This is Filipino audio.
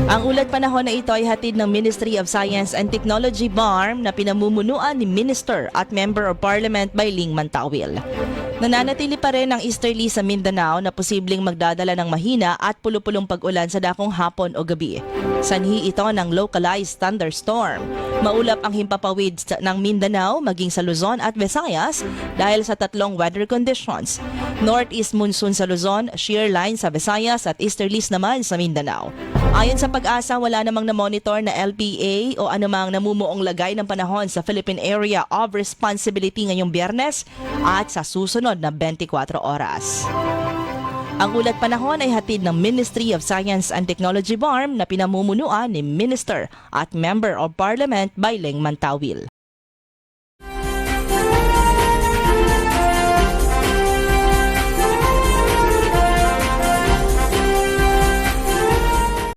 Ang ulat panahon na ito ay hatid ng Ministry of Science and Technology BARM na pinamumunuan ni Minister at Member of Parliament Bayling Mantawil. Nananatili pa rin ang easterly sa Mindanao na posibleng magdadala ng mahina at pulupulong pag-ulan sa dakong hapon o gabi. Sanhi ito ng localized thunderstorm. Maulap ang himpapawid ng Mindanao maging sa Luzon at Visayas dahil sa tatlong weather conditions. Northeast monsoon sa Luzon, shear line sa Visayas at easterlies naman sa Mindanao. Ayon sa Pag-asa, wala namang na-monitor na LPA o anumang namumuong lagay ng panahon sa Philippine Area of Responsibility ngayong Biyernes at sa susunod na 24 oras. Ang ulat panahon ay hatid ng Ministry of Science and Technology BARM na pinamumunuan ni Minister at Member of Parliament Bayling Mantawil.